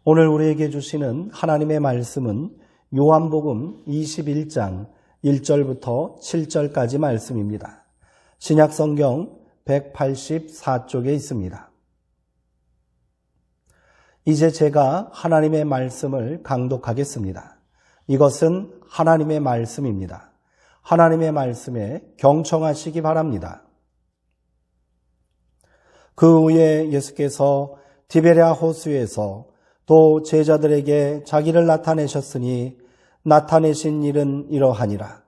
오늘 우리에게 주시는 하나님의 말씀은 요한복음 21장 1절부터 7절까지 말씀입니다. 신약성경 184쪽에 있습니다. 이제 제가 하나님의 말씀을 강독하겠습니다. 이것은 하나님의 말씀입니다. 하나님의 말씀에 경청하시기 바랍니다. 그 후에 예수께서 디베랴 호수에서 또 제자들에게 자기를 나타내셨으니 나타내신 일은 이러하니라.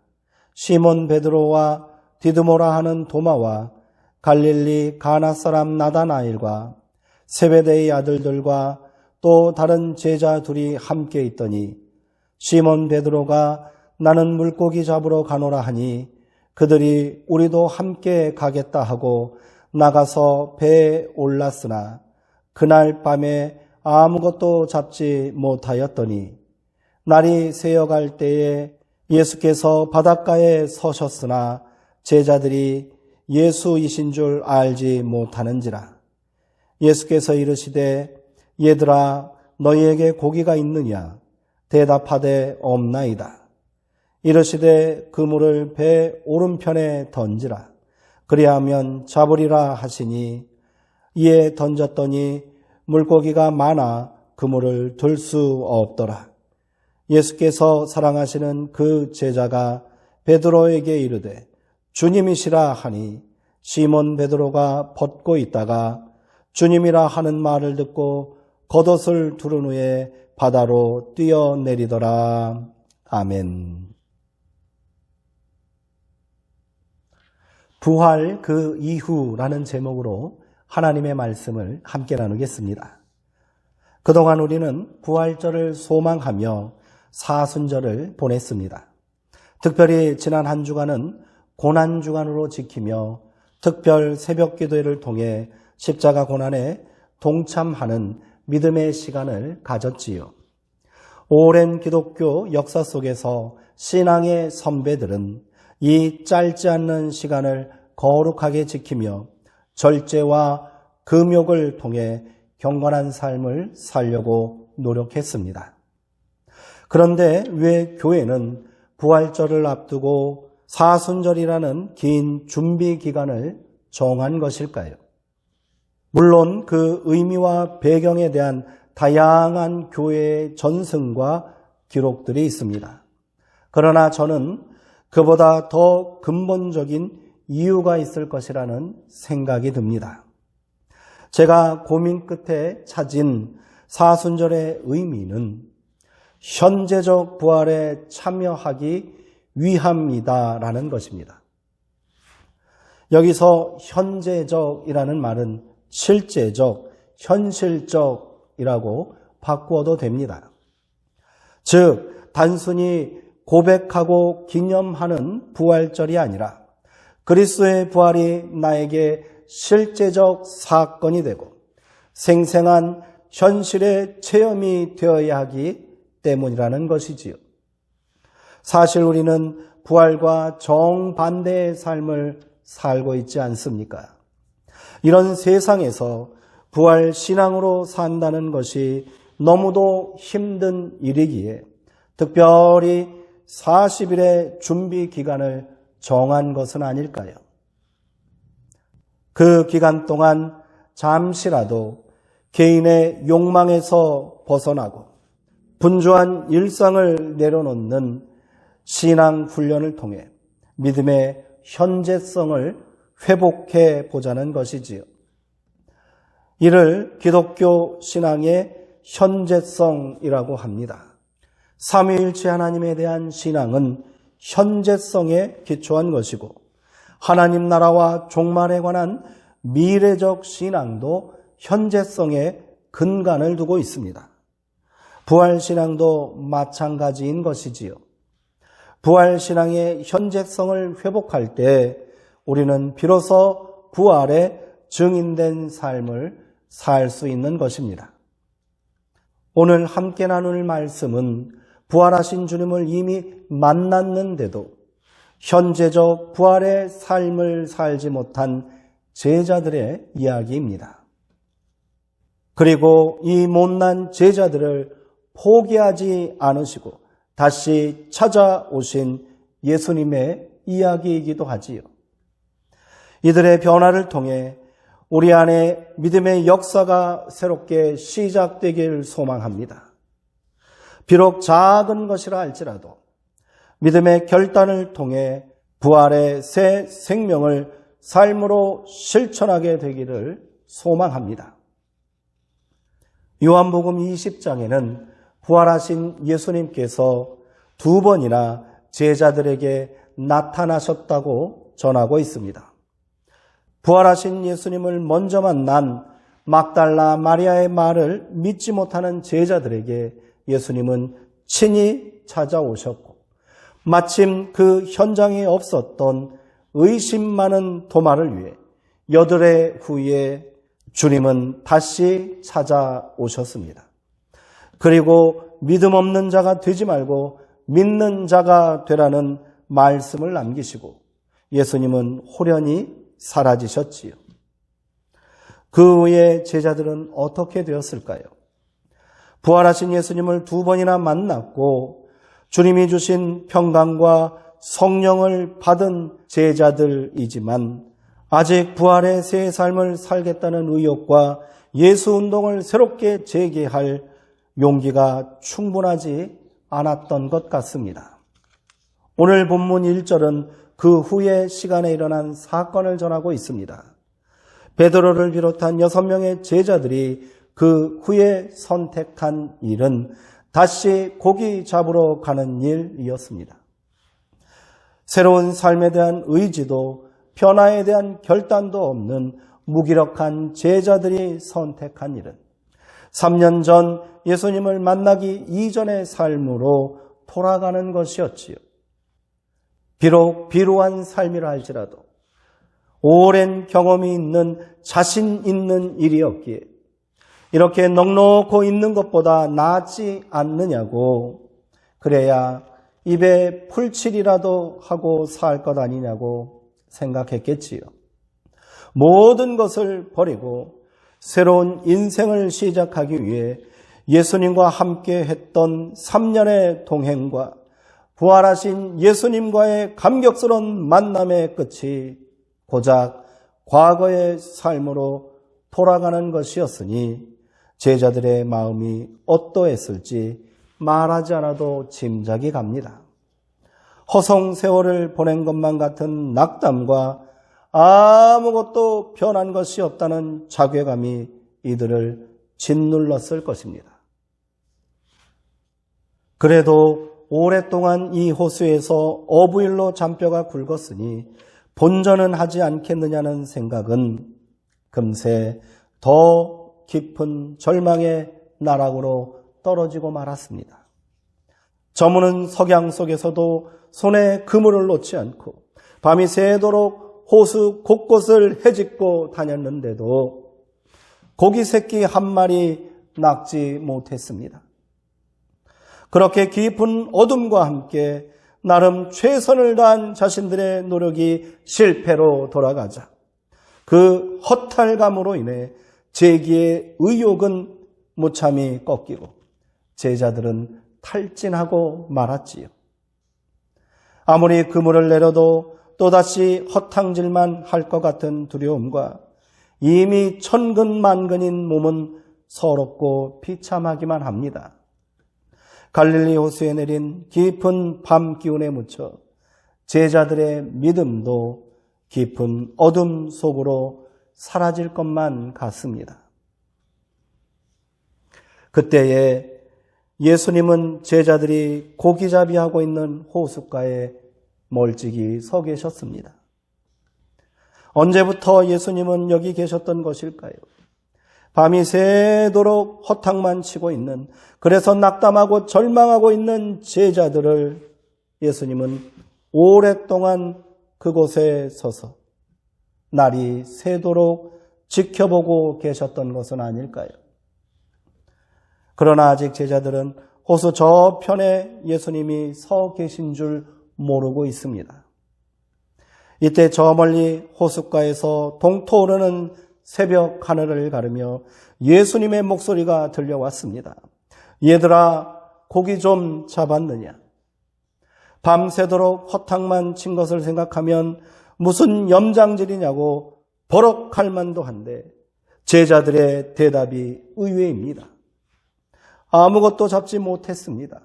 시몬 베드로와 디드모라 하는 도마와 갈릴리 가나 사람 나다나엘과 세베대의 아들들과 또 다른 제자 둘이 함께 있더니 시몬 베드로가 나는 물고기 잡으러 가노라 하니 그들이 우리도 함께 가겠다 하고 나가서 배에 올랐으나 그날 밤에 아무것도 잡지 못하였더니 날이 새어갈 때에 예수께서 바닷가에 서셨으나 제자들이 예수이신 줄 알지 못하는지라. 예수께서 이르시되 얘들아 너희에게 고기가 있느냐? 대답하되 없나이다. 이르시되 그물을 배 오른편에 던지라. 그리하면 잡으리라 하시니 이에 던졌더니 물고기가 많아 그물을 들 수 없더라. 예수께서 사랑하시는 그 제자가 베드로에게 이르되 주님이시라 하니 시몬 베드로가 벗고 있다가 주님이라 하는 말을 듣고 겉옷을 두른 후에 바다로 뛰어내리더라. 아멘. 부활 그 이후라는 제목으로 하나님의 말씀을 함께 나누겠습니다. 그동안 우리는 부활절을 소망하며 사순절을 보냈습니다. 특별히 지난 한 주간은 고난주간으로 지키며 특별 새벽 기도회를 통해 십자가 고난에 동참하는 믿음의 시간을 가졌지요. 오랜 기독교 역사 속에서 신앙의 선배들은 이 짧지 않는 시간을 거룩하게 지키며 절제와 금욕을 통해 경건한 삶을 살려고 노력했습니다. 그런데 왜 교회는 부활절을 앞두고 사순절이라는 긴 준비 기간을 정한 것일까요? 물론 그 의미와 배경에 대한 다양한 교회의 전승과 기록들이 있습니다. 그러나 저는 그보다 더 근본적인 이유가 있을 것이라는 생각이 듭니다. 제가 고민 끝에 찾은 사순절의 의미는 현재적 부활에 참여하기 위함이다라는 것입니다. 여기서 현재적이라는 말은 실제적, 현실적이라고 바꾸어도 됩니다. 즉, 단순히 고백하고 기념하는 부활절이 아니라 그리스도의 부활이 나에게 실제적 사건이 되고 생생한 현실의 체험이 되어야 하기 때문이라는 것이지요. 사실 우리는 부활과 정반대의 삶을 살고 있지 않습니까? 이런 세상에서 부활 신앙으로 산다는 것이 너무도 힘든 일이기에 특별히 40일의 준비 기간을 정한 것은 아닐까요? 그 기간 동안 잠시라도 개인의 욕망에서 벗어나고 분주한 일상을 내려놓는 신앙 훈련을 통해 믿음의 현재성을 회복해 보자는 것이지요. 이를 기독교 신앙의 현재성이라고 합니다. 삼위일체 하나님에 대한 신앙은 현재성에 기초한 것이고 하나님 나라와 종말에 관한 미래적 신앙도 현재성에 근간을 두고 있습니다. 부활신앙도 마찬가지인 것이지요. 부활신앙의 현재성을 회복할 때 우리는 비로소 부활의 증인된 삶을 살 수 있는 것입니다. 오늘 함께 나눌 말씀은 부활하신 주님을 이미 만났는데도 현재적 부활의 삶을 살지 못한 제자들의 이야기입니다. 그리고 이 못난 제자들을 포기하지 않으시고 다시 찾아오신 예수님의 이야기이기도 하지요. 이들의 변화를 통해 우리 안에 믿음의 역사가 새롭게 시작되길 소망합니다. 비록 작은 것이라 할지라도 믿음의 결단을 통해 부활의 새 생명을 삶으로 실천하게 되기를 소망합니다. 요한복음 20장에는 부활하신 예수님께서 2번이나 제자들에게 나타나셨다고 전하고 있습니다. 부활하신 예수님을 먼저 만난 막달라 마리아의 말을 믿지 못하는 제자들에게 예수님은 친히 찾아오셨고 마침 그 현장에 없었던 의심 많은 도마를 위해 8해 후에 주님은 다시 찾아오셨습니다. 그리고 믿음 없는 자가 되지 말고 믿는 자가 되라는 말씀을 남기시고 예수님은 호련히 사라지셨지요. 그 후에 제자들은 어떻게 되었을까요? 부활하신 예수님을 2번이나 만났고 주님이 주신 평강과 성령을 받은 제자들이지만 아직 부활의 새 삶을 살겠다는 의욕과 예수 운동을 새롭게 재개할 용기가 충분하지 않았던 것 같습니다. 오늘 본문 1절은 그 후의 시간에 일어난 사건을 전하고 있습니다. 베드로를 비롯한 6명의 제자들이 그 후에 선택한 일은 다시 고기 잡으러 가는 일이었습니다. 새로운 삶에 대한 의지도 변화에 대한 결단도 없는 무기력한 제자들이 선택한 일은 3년 전 예수님을 만나기 이전의 삶으로 돌아가는 것이었지요. 비록 비루한 삶이라 할지라도 오랜 경험이 있는 자신 있는 일이었기에 이렇게 넉넉고 있는 것보다 낫지 않느냐고, 그래야 입에 풀칠이라도 하고 살 것 아니냐고 생각했겠지요. 모든 것을 버리고 새로운 인생을 시작하기 위해 예수님과 함께 했던 3년의 동행과 부활하신 예수님과의 감격스러운 만남의 끝이 고작 과거의 삶으로 돌아가는 것이었으니 제자들의 마음이 어떠했을지 말하지 않아도 짐작이 갑니다. 허송세월을 보낸 것만 같은 낙담과 아무것도 변한 것이 없다는 자괴감이 이들을 짓눌렀을 것입니다. 그래도 오랫동안 이 호수에서 어부일로 잔뼈가 굵었으니 본전은 하지 않겠느냐는 생각은 금세 더 깊은 절망의 나락으로 떨어지고 말았습니다. 저무는 석양 속에서도 손에 그물을 놓지 않고 밤이 새도록 호수 곳곳을 헤집고 다녔는데도 고기 새끼 한 마리 낚지 못했습니다. 그렇게 깊은 어둠과 함께 나름 최선을 다한 자신들의 노력이 실패로 돌아가자 그 허탈감으로 인해 재기의 의욕은 무참히 꺾이고 제자들은 탈진하고 말았지요. 아무리 그물을 내려도 또다시 허탕질만 할 것 같은 두려움과 이미 천근만근인 몸은 서럽고 비참하기만 합니다. 갈릴리 호수에 내린 깊은 밤 기운에 묻혀 제자들의 믿음도 깊은 어둠 속으로 사라질 것만 같습니다. 그때에 예수님은 제자들이 고기잡이하고 있는 호숫가에 멀찍이 서 계셨습니다. 언제부터 예수님은 여기 계셨던 것일까요? 밤이 새도록 허탕만 치고 있는, 그래서 낙담하고 절망하고 있는 제자들을 예수님은 오랫동안 그곳에 서서 날이 새도록 지켜보고 계셨던 것은 아닐까요? 그러나 아직 제자들은 호수 저편에 예수님이 서 계신 줄 모르고 있습니다. 이때 저 멀리 호숫가에서 동토오르는 새벽 하늘을 가르며 예수님의 목소리가 들려왔습니다. 얘들아, 고기 좀 잡았느냐? 밤새도록 허탕만 친 것을 생각하면 무슨 염장질이냐고 버럭할 만도 한데 제자들의 대답이 의외입니다. 아무것도 잡지 못했습니다.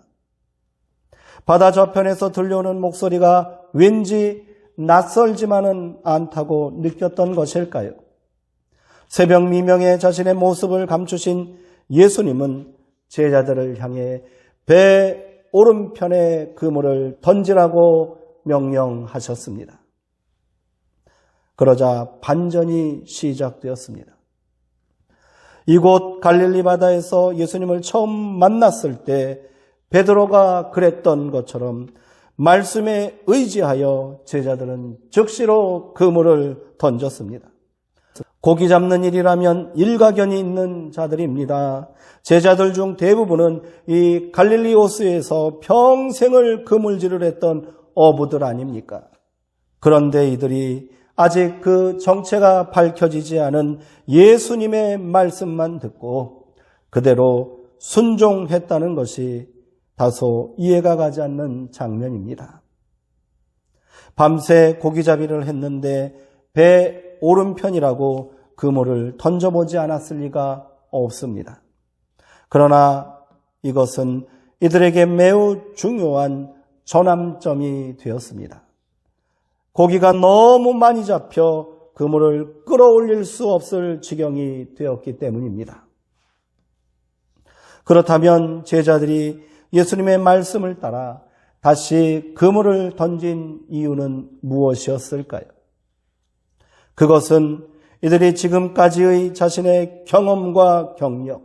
바다 저편에서 들려오는 목소리가 왠지 낯설지만은 않다고 느꼈던 것일까요? 새벽 미명에 자신의 모습을 감추신 예수님은 제자들을 향해 배 오른편에 그물을 던지라고 명령하셨습니다. 그러자 반전이 시작되었습니다. 이곳 갈릴리 바다에서 예수님을 처음 만났을 때 베드로가 그랬던 것처럼 말씀에 의지하여 제자들은 즉시로 그물을 던졌습니다. 고기 잡는 일이라면 일가견이 있는 자들입니다. 제자들 중 대부분은 이 갈릴리 호수에서 평생을 그물질을 했던 어부들 아닙니까? 그런데 이들이 아직 그 정체가 밝혀지지 않은 예수님의 말씀만 듣고 그대로 순종했다는 것이 다소 이해가 가지 않는 장면입니다. 밤새 고기잡이를 했는데 배 오른편이라고 그물을 던져보지 않았을 리가 없습니다. 그러나 이것은 이들에게 매우 중요한 전환점이 되었습니다. 고기가 너무 많이 잡혀 그물을 끌어올릴 수 없을 지경이 되었기 때문입니다. 그렇다면 제자들이 예수님의 말씀을 따라 다시 그물을 던진 이유는 무엇이었을까요? 그것은 이들이 지금까지의 자신의 경험과 경력,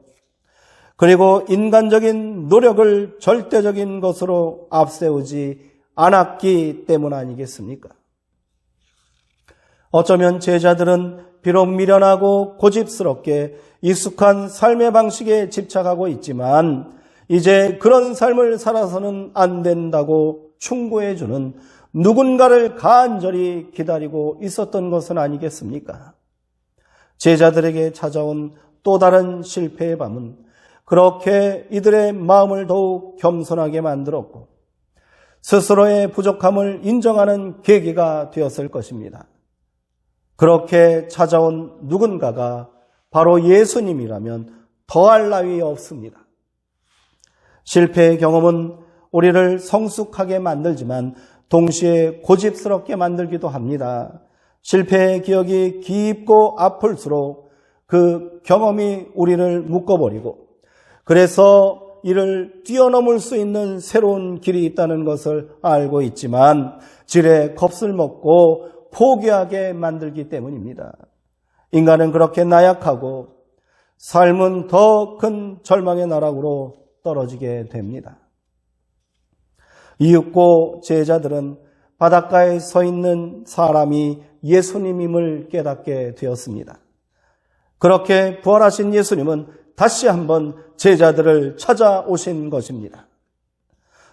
그리고 인간적인 노력을 절대적인 것으로 앞세우지 않았기 때문 아니겠습니까? 어쩌면 제자들은 비록 미련하고 고집스럽게 익숙한 삶의 방식에 집착하고 있지만 이제 그런 삶을 살아서는 안 된다고 충고해주는 누군가를 간절히 기다리고 있었던 것은 아니겠습니까? 제자들에게 찾아온 또 다른 실패의 밤은 그렇게 이들의 마음을 더욱 겸손하게 만들었고 스스로의 부족함을 인정하는 계기가 되었을 것입니다. 그렇게 찾아온 누군가가 바로 예수님이라면 더할 나위 없습니다. 실패의 경험은 우리를 성숙하게 만들지만 동시에 고집스럽게 만들기도 합니다. 실패의 기억이 깊고 아플수록 그 경험이 우리를 묶어버리고 그래서 이를 뛰어넘을 수 있는 새로운 길이 있다는 것을 알고 있지만 지레 겁을 먹고 포기하게 만들기 때문입니다. 인간은 그렇게 나약하고 삶은 더 큰 절망의 나락으로 떨어지게 됩니다. 이윽고 제자들은 바닷가에 서 있는 사람이 예수님임을 깨닫게 되었습니다. 그렇게 부활하신 예수님은 다시 한번 제자들을 찾아오신 것입니다.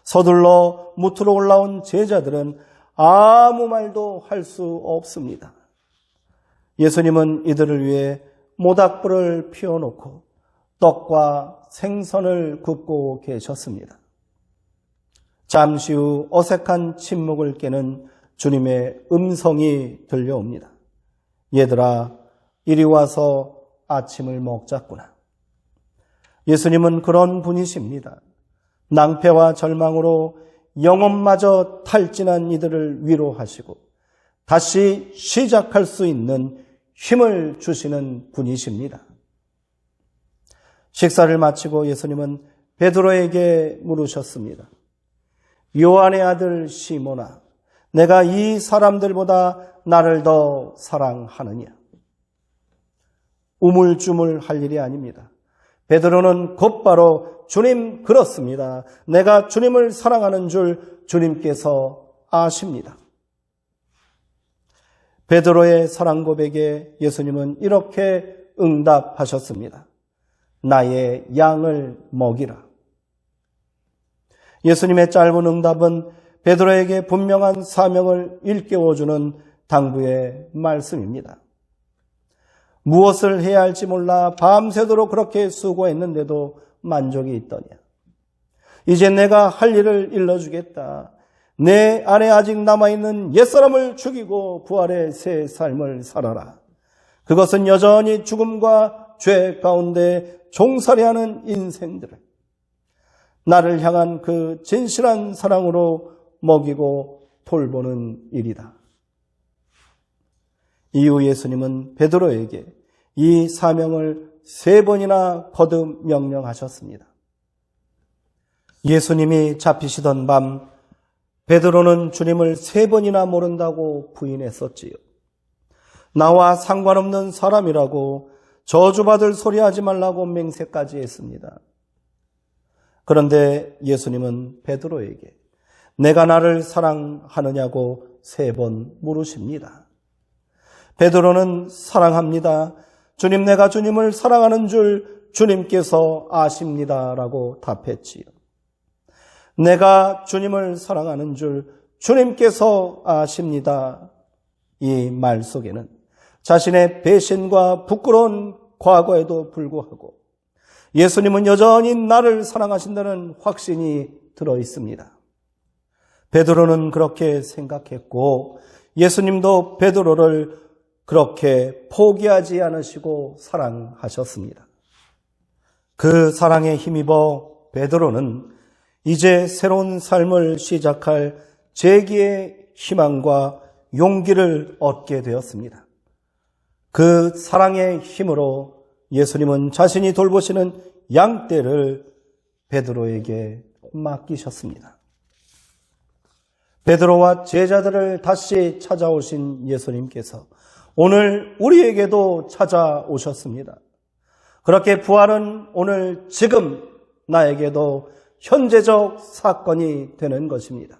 서둘러 무트로 올라온 제자들은 아무 말도 할 수 없습니다. 예수님은 이들을 위해 모닥불을 피워놓고 떡과 생선을 굽고 계셨습니다. 잠시 후 어색한 침묵을 깨는 주님의 음성이 들려옵니다. 얘들아, 이리 와서 아침을 먹자꾸나. 예수님은 그런 분이십니다. 낭패와 절망으로 영혼마저 탈진한 이들을 위로하시고 다시 시작할 수 있는 힘을 주시는 분이십니다. 식사를 마치고 예수님은 베드로에게 물으셨습니다. 요한의 아들 시몬아, 내가 이 사람들보다 나를 더 사랑하느냐? 우물쭈물할 일이 아닙니다. 베드로는 곧바로 주님 그렇습니다. 내가 주님을 사랑하는 줄 주님께서 아십니다. 베드로의 사랑 고백에 예수님은 이렇게 응답하셨습니다. 나의 양을 먹이라. 예수님의 짧은 응답은 베드로에게 분명한 사명을 일깨워주는 당부의 말씀입니다. 무엇을 해야 할지 몰라 밤새도록 그렇게 수고했는데도 만족이 있더냐. 이제 내가 할 일을 일러주겠다. 내 안에 아직 남아있는 옛사람을 죽이고 부활의 새 삶을 살아라. 그것은 여전히 죽음과 죄 가운데 종살이하는 인생들을 나를 향한 그 진실한 사랑으로 먹이고 돌보는 일이다. 이후 예수님은 베드로에게 이 사명을 3번이나 거듭 명령하셨습니다. 예수님이 잡히시던 밤 베드로는 주님을 3번이나 모른다고 부인했었지요. 나와 상관없는 사람이라고 저주받을 소리 하지 말라고 맹세까지 했습니다. 그런데 예수님은 베드로에게 내가 나를 사랑하느냐고 3번 물으십니다. 베드로는 사랑합니다. 주님, 내가 주님을 사랑하는 줄 주님께서 아십니다라고 답했지요. 내가 주님을 사랑하는 줄 주님께서 아십니다. 이 말 속에는 자신의 배신과 부끄러운 과거에도 불구하고 예수님은 여전히 나를 사랑하신다는 확신이 들어 있습니다. 베드로는 그렇게 생각했고 예수님도 베드로를 그렇게 포기하지 않으시고 사랑하셨습니다. 그 사랑에 힘입어 베드로는 이제 새로운 삶을 시작할 재기의 희망과 용기를 얻게 되었습니다. 그 사랑의 힘으로 예수님은 자신이 돌보시는 양떼를 베드로에게 맡기셨습니다. 베드로와 제자들을 다시 찾아오신 예수님께서 오늘 우리에게도 찾아오셨습니다. 그렇게 부활은 오늘 지금 나에게도 현재적 사건이 되는 것입니다.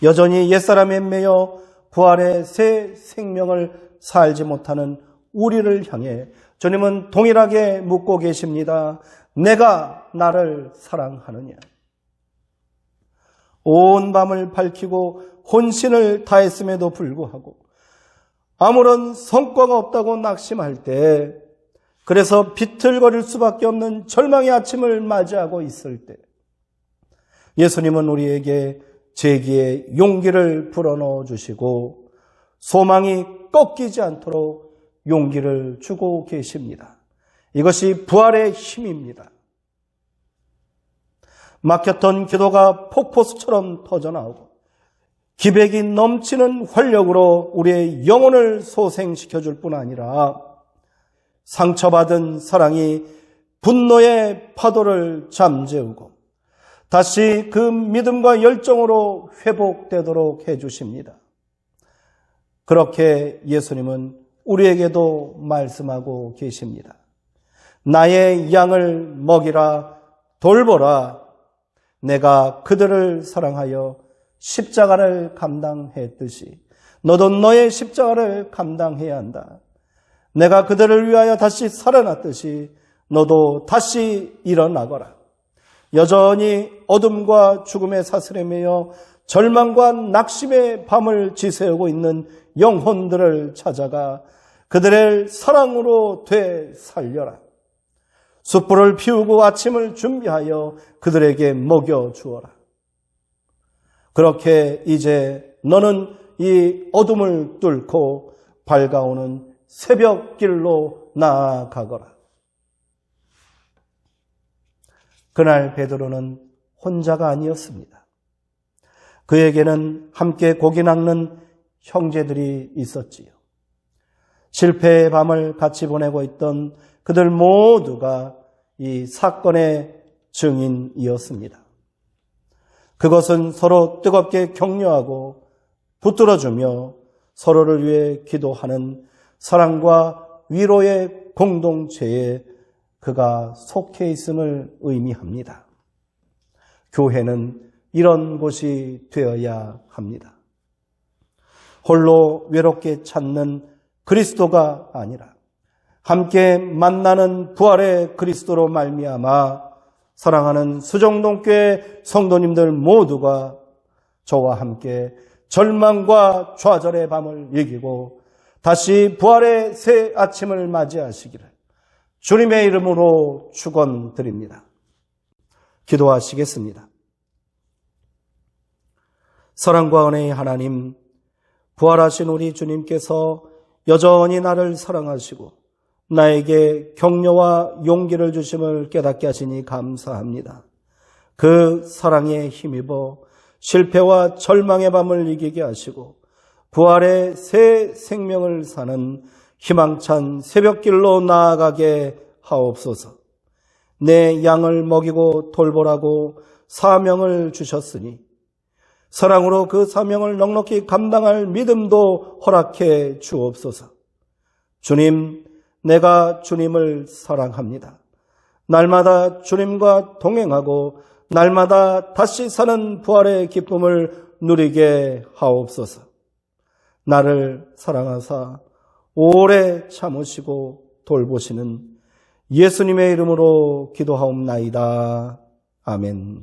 여전히 옛사람에 매여 부활의 새 생명을 살지 못하는 우리를 향해 주님은 동일하게 묻고 계십니다. 내가 나를 사랑하느냐? 온 밤을 밝히고 혼신을 다했음에도 불구하고 아무런 성과가 없다고 낙심할 때, 그래서 비틀거릴 수밖에 없는 절망의 아침을 맞이하고 있을 때 예수님은 우리에게 재기의 용기를 불어넣어 주시고 소망이 꺾이지 않도록 용기를 주고 계십니다. 이것이 부활의 힘입니다. 막혔던 기도가 폭포수처럼 터져나오고 기백이 넘치는 활력으로 우리의 영혼을 소생시켜줄 뿐 아니라 상처받은 사랑이 분노의 파도를 잠재우고 다시 그 믿음과 열정으로 회복되도록 해주십니다. 그렇게 예수님은 우리에게도 말씀하고 계십니다. 나의 양을 먹이라, 돌보라. 내가 그들을 사랑하여 십자가를 감당했듯이 너도 너의 십자가를 감당해야 한다. 내가 그들을 위하여 다시 살아났듯이 너도 다시 일어나거라. 여전히 어둠과 죽음의 사슬에 매여 절망과 낙심의 밤을 지새우고 있는 영혼들을 찾아가 그들의 사랑으로 되살려라. 숯불을 피우고 아침을 준비하여 그들에게 먹여 주어라. 그렇게 이제 너는 이 어둠을 뚫고 밝아오는 새벽길로 나아가거라. 그날 베드로는 혼자가 아니었습니다. 그에게는 함께 고기 낚는 형제들이 있었지요. 실패의 밤을 같이 보내고 있던 그들 모두가 이 사건의 증인이었습니다. 그것은 서로 뜨겁게 격려하고 붙들어주며 서로를 위해 기도하는 사랑과 위로의 공동체에 그가 속해 있음을 의미합니다. 교회는 이런 곳이 되어야 합니다. 홀로 외롭게 찾는 그리스도가 아니라 함께 만나는 부활의 그리스도로 말미암아 사랑하는 수정동교회 성도님들 모두가 저와 함께 절망과 좌절의 밤을 이기고 다시 부활의 새 아침을 맞이하시기를 주님의 이름으로 축원드립니다. 기도하시겠습니다. 사랑과 은혜의 하나님, 부활하신 우리 주님께서 여전히 나를 사랑하시고 나에게 격려와 용기를 주심을 깨닫게 하시니 감사합니다. 그 사랑에 힘입어 실패와 절망의 밤을 이기게 하시고 부활의 새 생명을 사는 희망찬 새벽길로 나아가게 하옵소서. 내 양을 먹이고 돌보라고 사명을 주셨으니 사랑으로 그 사명을 넉넉히 감당할 믿음도 허락해 주옵소서. 주님, 내가 주님을 사랑합니다. 날마다 주님과 동행하고 날마다 다시 사는 부활의 기쁨을 누리게 하옵소서. 나를 사랑하사 오래 참으시고 돌보시는 예수님의 이름으로 기도하옵나이다. 아멘.